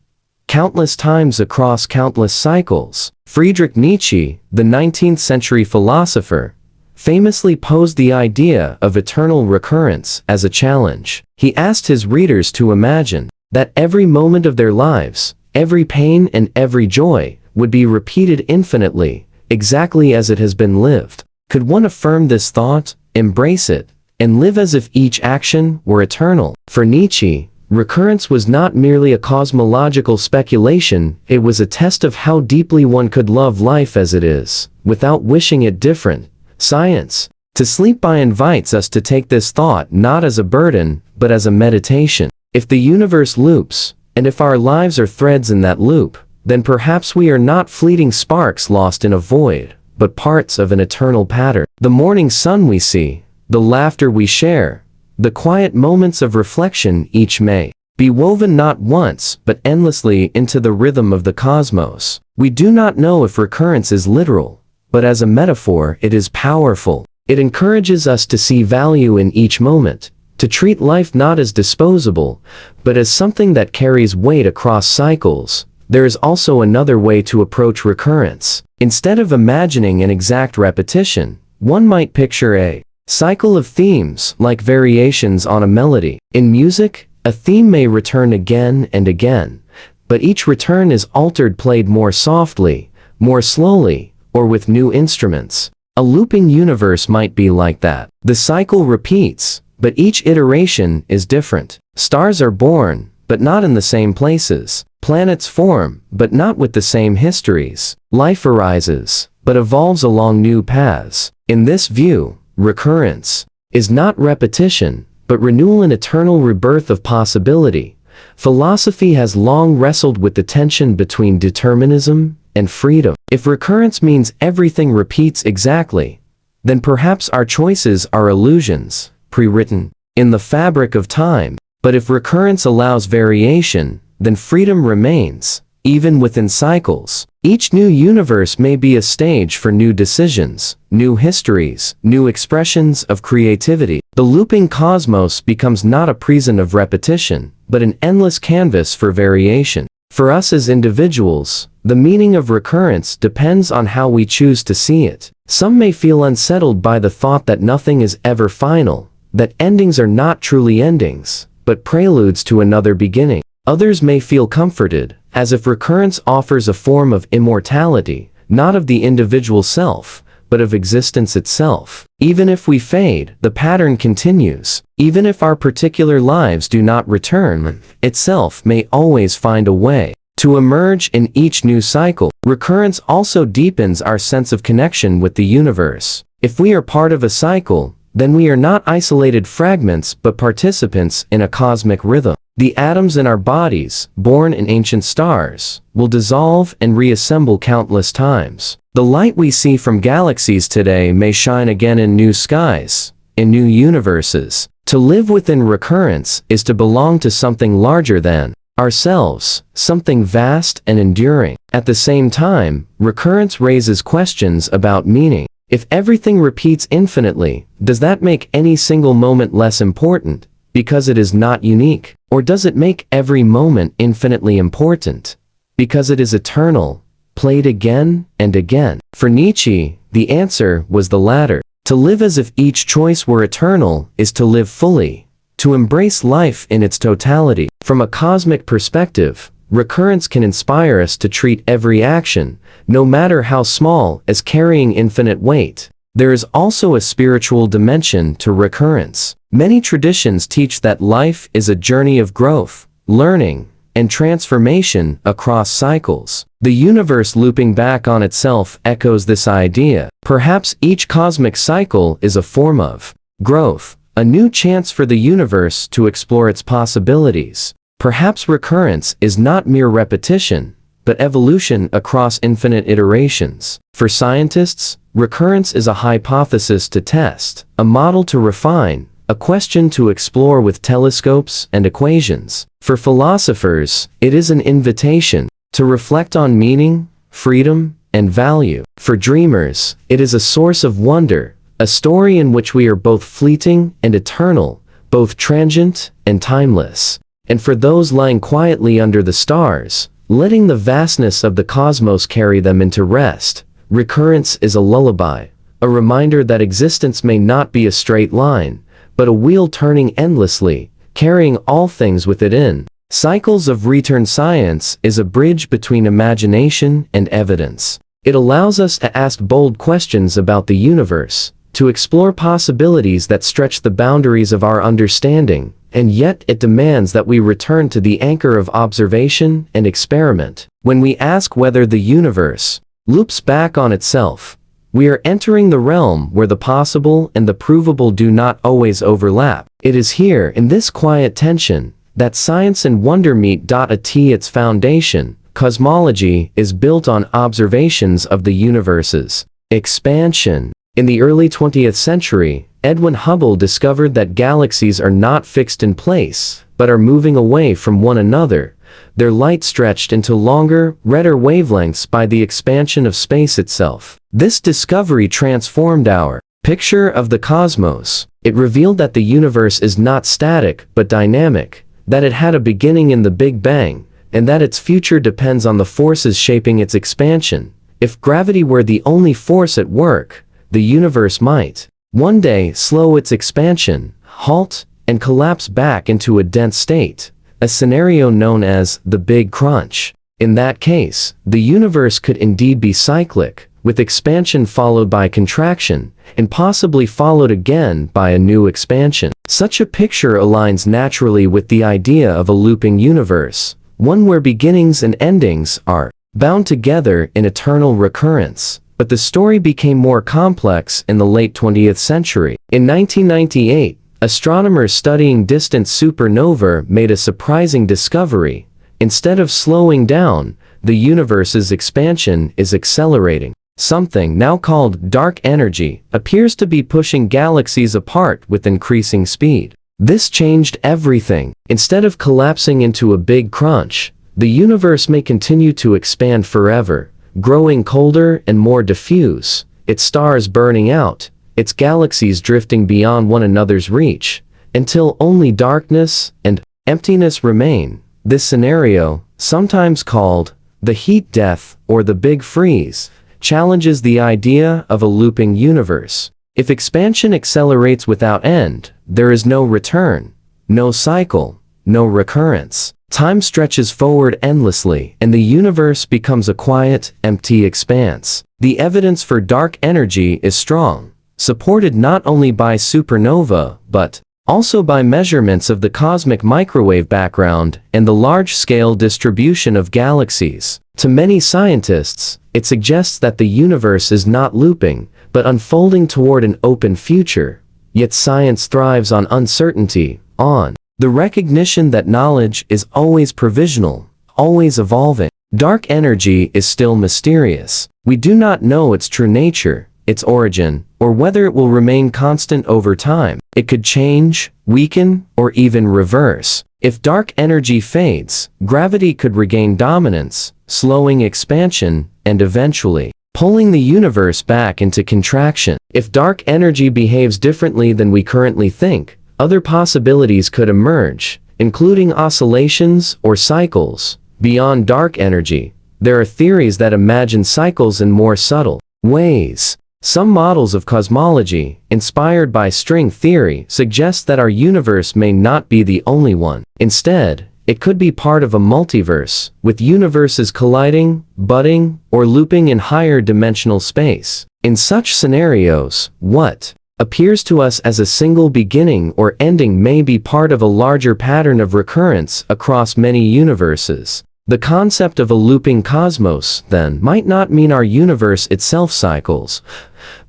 S1: countless times across countless cycles? Friedrich Nietzsche, the 19th century philosopher, famously posed the idea of eternal recurrence as a challenge. He asked his readers to imagine that every moment of their lives, every pain and every joy, would be repeated infinitely, exactly as it has been lived. Could one affirm this thought, embrace it, and live as if each action were eternal? For Nietzsche, recurrence was not merely a cosmological speculation, it was a test of how deeply one could love life as it is, without wishing it different. Science, To Sleep By invites us to take this thought not as a burden, but as a meditation. If the universe loops, and if our lives are threads in that loop, then perhaps we are not fleeting sparks lost in a void, but parts of an eternal pattern. The morning sun we see, the laughter we share, the quiet moments of reflection each may be woven not once but endlessly into the rhythm of the cosmos. We do not know if recurrence is literal, but as a metaphor it is powerful. It encourages us to see value in each moment, to treat life not as disposable, but as something that carries weight across cycles. There is also another way to approach recurrence. Instead of imagining an exact repetition, one might picture a cycle of themes like variations on a melody. In music, a theme may return again and again, but each return is altered, played more softly, more slowly, or with new instruments. A looping universe might be like that. The cycle repeats, but each iteration is different. Stars are born, but not in the same places. Planets form, but not with the same histories. Life arises, but evolves along new paths. In this view, recurrence is not repetition, but renewal and eternal rebirth of possibility. Philosophy has long wrestled with the tension between determinism and freedom. If recurrence means everything repeats exactly, then perhaps our choices are illusions, pre-written in the fabric of time. But if recurrence allows variation, then freedom remains, even within cycles. Each new universe may be a stage for new decisions, new histories, new expressions of creativity. The looping cosmos becomes not a prison of repetition, but an endless canvas for variation. For us as individuals, the meaning of recurrence depends on how we choose to see it. Some may feel unsettled by the thought that nothing is ever final, that endings are not truly endings, but preludes to another beginning. Others may feel comforted, as if recurrence offers a form of immortality, not of the individual self, but of existence itself. Even if we fade, the pattern continues. Even if our particular lives do not return, itself may always find a way to emerge in each new cycle. Recurrence also deepens our sense of connection with the universe. If we are part of a cycle, then we are not isolated fragments but participants in a cosmic rhythm. The atoms in our bodies, born in ancient stars, will dissolve and reassemble countless times. The light we see from galaxies today may shine again in new skies, in new universes. To live within recurrence is to belong to something larger than ourselves, something vast and enduring. At the same time, recurrence raises questions about meaning. If everything repeats infinitely, does that make any single moment less important because it is not unique? Or does it make every moment infinitely important because it is eternal, played again and again? For Nietzsche, the answer was the latter. To live as if each choice were eternal is to live fully, to embrace life in its totality. From a cosmic perspective, recurrence can inspire us to treat every action, no matter how small, as carrying infinite weight. There is also a spiritual dimension to recurrence. Many traditions teach that life is a journey of growth, learning, and transformation across cycles. The universe looping back on itself echoes this idea. Perhaps each cosmic cycle is a form of growth, a new chance for the universe to explore its possibilities. Perhaps recurrence is not mere repetition, but evolution across infinite iterations. For scientists, recurrence is a hypothesis to test, a model to refine, a question to explore with telescopes and equations. For philosophers, it is an invitation to reflect on meaning, freedom, and value. For dreamers, it is a source of wonder, a story in which we are both fleeting and eternal, both transient and timeless. And for those lying quietly under the stars, letting the vastness of the cosmos carry them into rest, recurrence is a lullaby, a reminder that existence may not be a straight line, but a wheel turning endlessly, carrying all things with it in. Cycles of Return science is a bridge between imagination and evidence. It allows us to ask bold questions about the universe, to explore possibilities that stretch the boundaries of our understanding, and yet it demands that we return to the anchor of observation and experiment. When we ask whether the universe loops back on itself, we are entering the realm where the possible and the provable do not always overlap. It is here, in this quiet tension, that science and wonder meet. At its foundation, cosmology is built on observations of the universe's expansion. In the early 20th century, Edwin Hubble discovered that galaxies are not fixed in place, but are moving away from one another, their light stretched into longer, redder wavelengths by the expansion of space itself. This discovery transformed our picture of the cosmos. It revealed that the universe is not static but dynamic, that it had a beginning in the Big Bang, and that its future depends on the forces shaping its expansion. If gravity were the only force at work, the universe might one day slow its expansion, halt, and collapse back into a dense state, a scenario known as the Big Crunch. In that case, the universe could indeed be cyclic, with expansion followed by contraction, and possibly followed again by a new expansion. Such a picture aligns naturally with the idea of a looping universe, one where beginnings and endings are bound together in eternal recurrence. But the story became more complex in the late 20th century. In 1998, astronomers studying distant supernovae made a surprising discovery. Instead of slowing down, the universe's expansion is accelerating. Something now called dark energy appears to be pushing galaxies apart with increasing speed. This changed everything. Instead of collapsing into a big crunch, the universe may continue to expand forever, growing colder and more diffuse, its stars burning out, its galaxies drifting beyond one another's reach, until only darkness and emptiness remain. This scenario, sometimes called the heat death or the big freeze, challenges the idea of a looping universe. If expansion accelerates without end, there is no return, no cycle, no recurrence. Time stretches forward endlessly, and the universe becomes a quiet, empty expanse. The evidence for dark energy is strong, supported not only by supernova, but also by measurements of the cosmic microwave background and the large-scale distribution of galaxies. To many scientists, it suggests that the universe is not looping, but unfolding toward an open future. Yet science thrives on uncertainty, on The recognition that knowledge is always provisional, always evolving. Dark energy is still mysterious. We do not know its true nature, its origin, or whether it will remain constant over time. It could change, weaken, or even reverse. If dark energy fades, gravity could regain dominance, slowing expansion, and eventually pulling the universe back into contraction. If dark energy behaves differently than we currently think, other possibilities could emerge, including oscillations or cycles. Beyond dark energy, there are theories that imagine cycles in more subtle ways. Some models of cosmology, inspired by string theory, suggest that our universe may not be the only one. Instead, it could be part of a multiverse, with universes colliding, budding, or looping in higher dimensional space. In such scenarios, what appears to us as a single beginning or ending may be part of a larger pattern of recurrence across many universes. The concept of a looping cosmos, then, might not mean our universe itself cycles,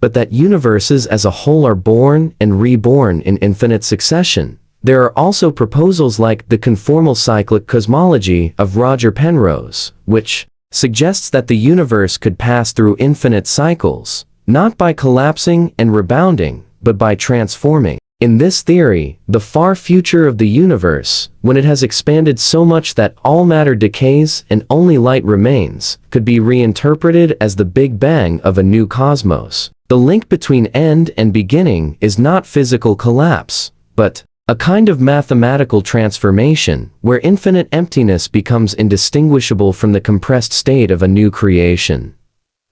S1: but that universes as a whole are born and reborn in infinite succession. There are also proposals like the conformal cyclic cosmology of Roger Penrose, which suggests that the universe could pass through infinite cycles, not by collapsing and rebounding, but by transforming. In this theory, the far future of the universe, when it has expanded so much that all matter decays and only light remains, could be reinterpreted as the Big Bang of a new cosmos. The link between end and beginning is not physical collapse, but a kind of mathematical transformation, where infinite emptiness becomes indistinguishable from the compressed state of a new creation.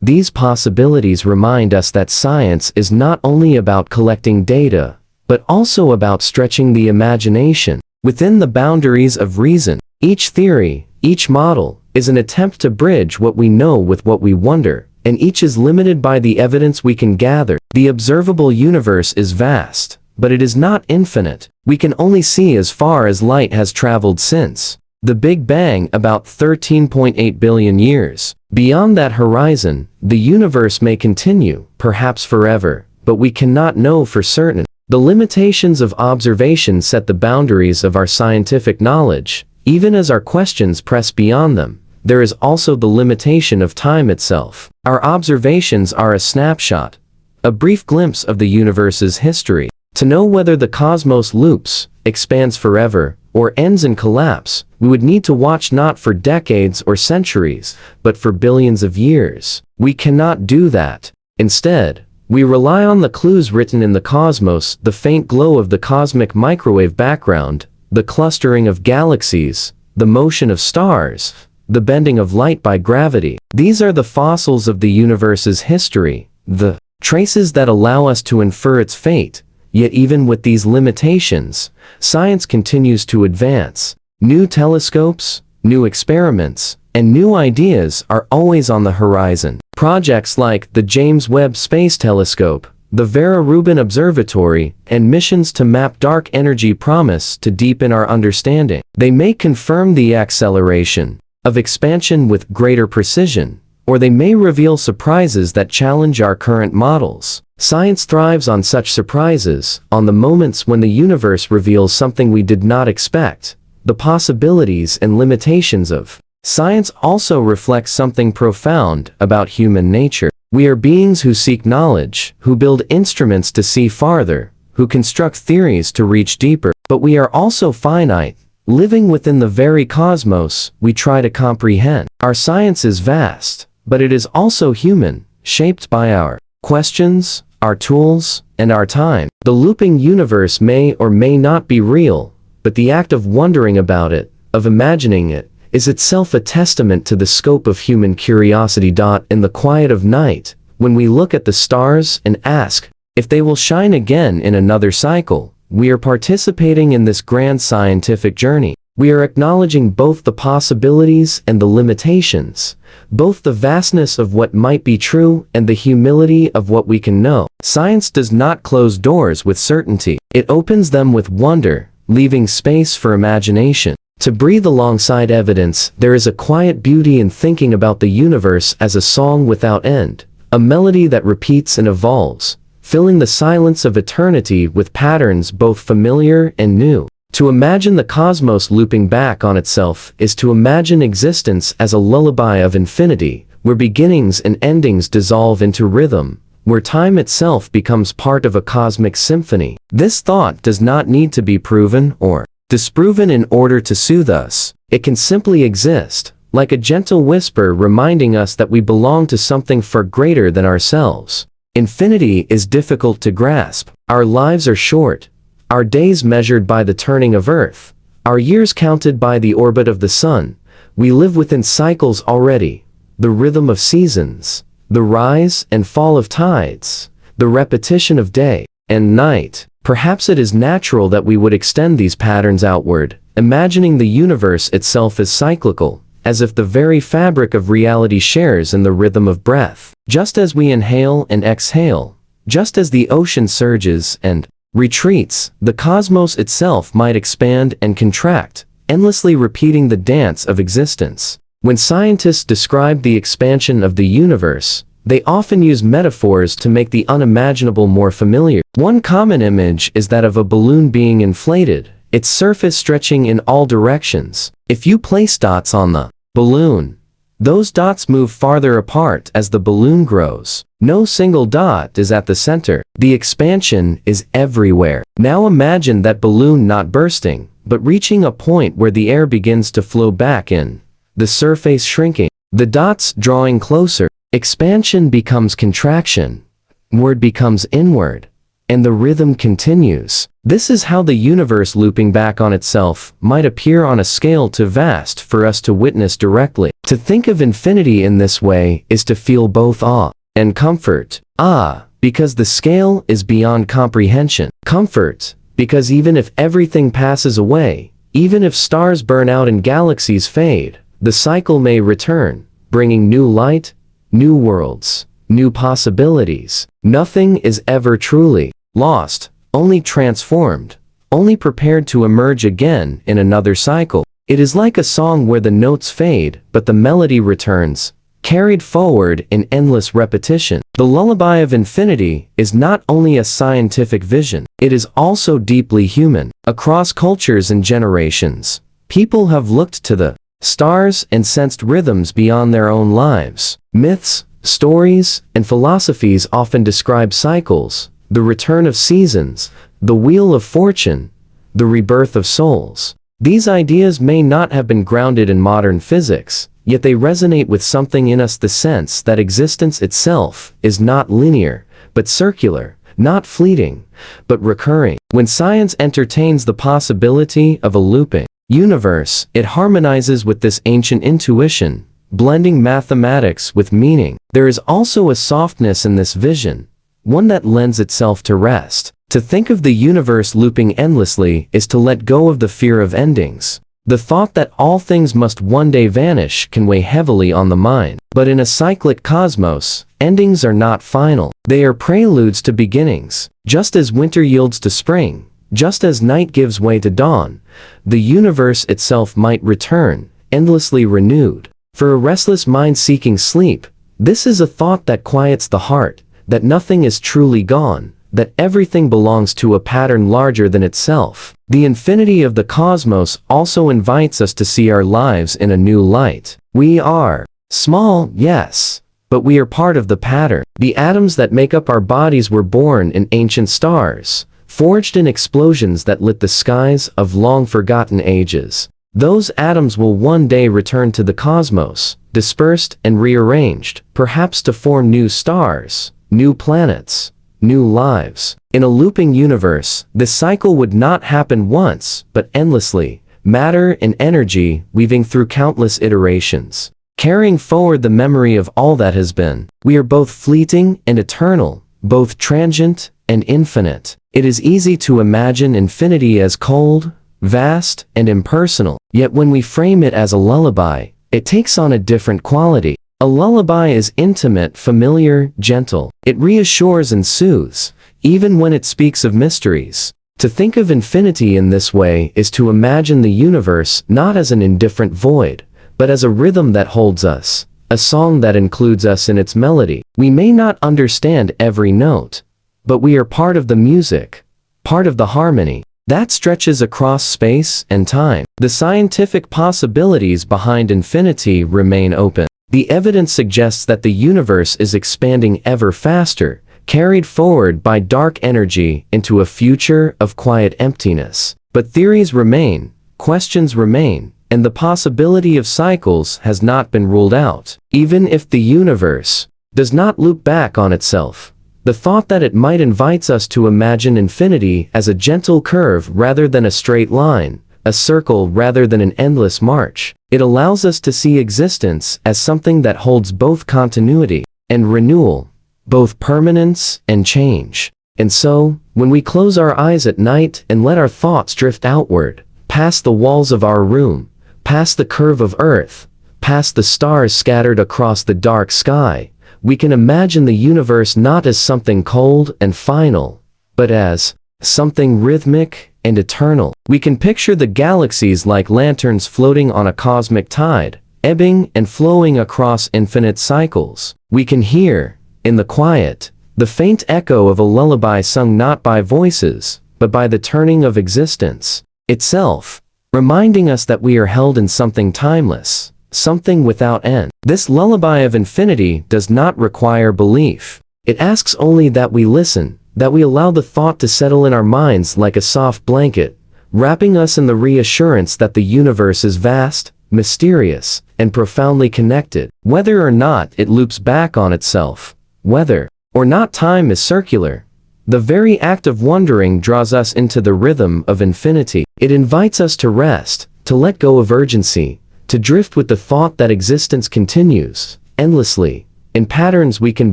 S1: These possibilities remind us that science is not only about collecting data, but also about stretching the imagination within the boundaries of reason. Each theory, each model, is an attempt to bridge what we know with what we wonder, and each is limited by the evidence we can gather. The observable universe is vast, but it is not infinite. We can only see as far as light has traveled since the Big Bang, about 13.8 billion years. Beyond that horizon, the universe may continue, perhaps forever, but we cannot know for certain. The limitations of observation set the boundaries of our scientific knowledge. Even as our questions press beyond them, there is also the limitation of time itself. Our observations are a snapshot, a brief glimpse of the universe's history. To know whether the cosmos loops, expands forever, or ends in collapse, we would need to watch not for decades or centuries, but for billions of years. We cannot do that. Instead, we rely on the clues written in the cosmos, the faint glow of the cosmic microwave background, the clustering of galaxies, the motion of stars, the bending of light by gravity. These are the fossils of the universe's history, the traces that allow us to infer its fate. Yet even with these limitations, science continues to advance. New telescopes, new experiments, and new ideas are always on the horizon. Projects like the James Webb Space Telescope, the Vera Rubin Observatory, and missions to map dark energy promise to deepen our understanding. They may confirm the acceleration of expansion with greater precision, or they may reveal surprises that challenge our current models. Science thrives on such surprises, on the moments when the universe reveals something we did not expect. The possibilities and limitations of science also reflect something profound about human nature. We are beings who seek knowledge, who build instruments to see farther, who construct theories to reach deeper. But we are also finite, living within the very cosmos we try to comprehend. Our science is vast, but it is also human, shaped by our questions, our tools, and our time. The looping universe may or may not be real, but the act of wondering about it, of imagining it, is itself a testament to the scope of human curiosity. In the quiet of night, when we look at the stars and ask if they will shine again in another cycle, we are participating in this grand scientific journey. We are acknowledging both the possibilities and the limitations, both the vastness of what might be true and the humility of what we can know. Science does not close doors with certainty. It opens them with wonder, leaving space for imagination to breathe alongside evidence. There is a quiet beauty in thinking about the universe as a song without end, a melody that repeats and evolves, filling the silence of eternity with patterns both familiar and new. To imagine the cosmos looping back on itself is to imagine existence as a lullaby of infinity, where beginnings and endings dissolve into rhythm, where time itself becomes part of a cosmic symphony. This thought does not need to be proven or disproven in order to soothe us. It can simply exist, like a gentle whisper reminding us that we belong to something far greater than ourselves. Infinity is difficult to grasp. Our lives are short, our days measured by the turning of Earth, our years counted by the orbit of the sun. We live within cycles already, the rhythm of seasons, the rise and fall of tides, the repetition of day and night. Perhaps it is natural that we would extend these patterns outward, imagining the universe itself as cyclical, as if the very fabric of reality shares in the rhythm of breath. Just as we inhale and exhale, just as the ocean surges and retreats, the cosmos itself might expand and contract, endlessly repeating the dance of existence. When scientists describe the expansion of the universe, they often use metaphors to make the unimaginable more familiar. One common image is that of a balloon being inflated, its surface stretching in all directions. If you place dots on the balloon, those dots move farther apart as the balloon grows. No single dot is at the center. The expansion is everywhere. Now imagine that balloon not bursting, but reaching a point where the air begins to flow back in, the surface shrinking, the dots drawing closer. Expansion becomes contraction, word becomes inward, and the rhythm continues. This is how the universe looping back on itself might appear on a scale too vast for us to witness directly. To think of infinity in this way is to feel both awe and comfort. Awe, because the scale is beyond comprehension. Comfort, because even if everything passes away, even if stars burn out and galaxies fade, the cycle may return, bringing new light, new worlds, new possibilities. Nothing is ever truly lost, only transformed, only prepared to emerge again in another cycle. It is like a song where the notes fade, but the melody returns, carried forward in endless repetition. The lullaby of infinity is not only a scientific vision, it is also deeply human. Across cultures and generations, people have looked to the stars and sensed rhythms beyond their own lives. Myths, stories, and philosophies often describe cycles, the return of seasons, the wheel of fortune, the rebirth of souls. These ideas may not have been grounded in modern physics, yet they resonate with something in us, the sense that existence itself is not linear, but circular, not fleeting, but recurring. When science entertains the possibility of a looping universe, it harmonizes with this ancient intuition, blending mathematics with meaning. There is also a softness in this vision, one that lends itself to rest. To think of the universe looping endlessly is to let go of the fear of endings. The thought that all things must one day vanish can weigh heavily on the mind. But in a cyclic cosmos, endings are not final. They are preludes to beginnings. Just as winter yields to spring, just as night gives way to dawn, the universe itself might return, endlessly renewed. For a restless mind seeking sleep, this is a thought that quiets the heart, that nothing is truly gone, that everything belongs to a pattern larger than itself. The infinity of the cosmos also invites us to see our lives in a new light. We are small, yes, but we are part of the pattern. The atoms that make up our bodies were born in ancient stars, forged in explosions that lit the skies of long-forgotten ages. Those atoms will one day return to the cosmos, dispersed and rearranged, perhaps to form new stars, new planets, new lives. In a looping universe, this cycle would not happen once, but endlessly, matter and energy weaving through countless iterations, carrying forward the memory of all that has been. We are both fleeting and eternal, both transient and infinite. It is easy to imagine infinity as cold, vast, and impersonal, yet when we frame it as a lullaby, it takes on a different quality. A lullaby is intimate, familiar, gentle. It reassures and soothes, even when it speaks of mysteries. To think of infinity in this way is to imagine the universe not as an indifferent void, but as a rhythm that holds us, a song that includes us in its melody. We may not understand every note, but we are part of the music, part of the harmony. that stretches across space and time. The scientific possibilities behind infinity remain open. The evidence suggests that the universe is expanding ever faster, carried forward by dark energy into a future of quiet emptiness. But theories remain, questions remain, and the possibility of cycles has not been ruled out. Even if the universe does not loop back on itself, the thought that it might invites us to imagine infinity as a gentle curve rather than a straight line, a circle rather than an endless march. It allows us to see existence as something that holds both continuity and renewal, both permanence and change. And so, when we close our eyes at night and let our thoughts drift outward, past the walls of our room, past the curve of Earth, past the stars scattered across the dark sky, we can imagine the universe not as something cold and final, but as something rhythmic and eternal. We can picture the galaxies like lanterns floating on a cosmic tide, ebbing and flowing across infinite cycles. We can hear, in the quiet, the faint echo of a lullaby sung not by voices, but by the turning of existence itself, reminding us that we are held in something timeless, something without end. This lullaby of infinity does not require belief. It asks only that we listen, that we allow the thought to settle in our minds like a soft blanket, wrapping us in the reassurance that the universe is vast, mysterious, and profoundly connected. Whether or not it loops back on itself, whether or not time is circular, the very act of wondering draws us into the rhythm of infinity. It invites us to rest, to let go of urgency, to drift with the thought that existence continues, endlessly, in patterns we can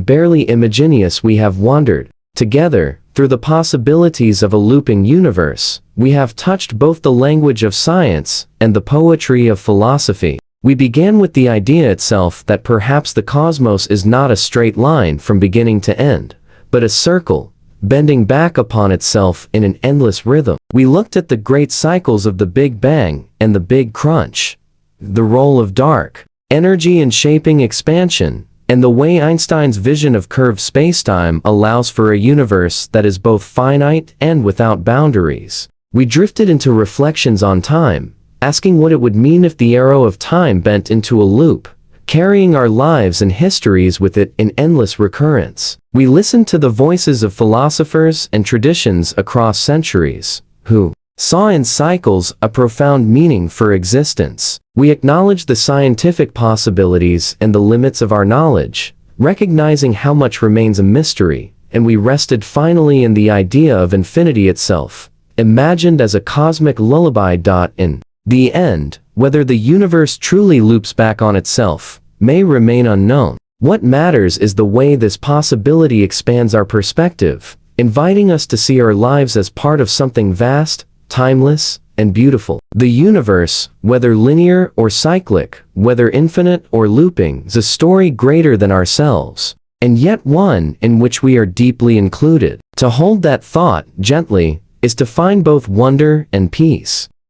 S1: barely imagine. As we have wandered together through the possibilities of a looping universe, we have touched both the language of science and the poetry of philosophy. We began with the idea itself that perhaps the cosmos is not a straight line from beginning to end, but a circle, bending back upon itself in an endless rhythm. We looked at the great cycles of the Big Bang and the Big Crunch, the role of dark energy in shaping expansion, and the way Einstein's vision of curved spacetime allows for a universe that is both finite and without boundaries. We drifted into reflections on time, asking what it would mean if the arrow of time bent into a loop, carrying our lives and histories with it in endless recurrence. We listened to the voices of philosophers and traditions across centuries, who saw in cycles a profound meaning for existence. We acknowledged the scientific possibilities and the limits of our knowledge, recognizing how much remains a mystery, and we rested finally in the idea of infinity itself, imagined as a cosmic lullaby. In the end, whether the universe truly loops back on itself may remain unknown. What matters is the way this possibility expands our perspective, inviting us to see our lives as part of something vast, timeless, and beautiful. The universe, whether linear or cyclic, whether infinite or looping, is a story greater than ourselves, and yet one in which we are deeply included. To hold that thought gently is to find both wonder and peace.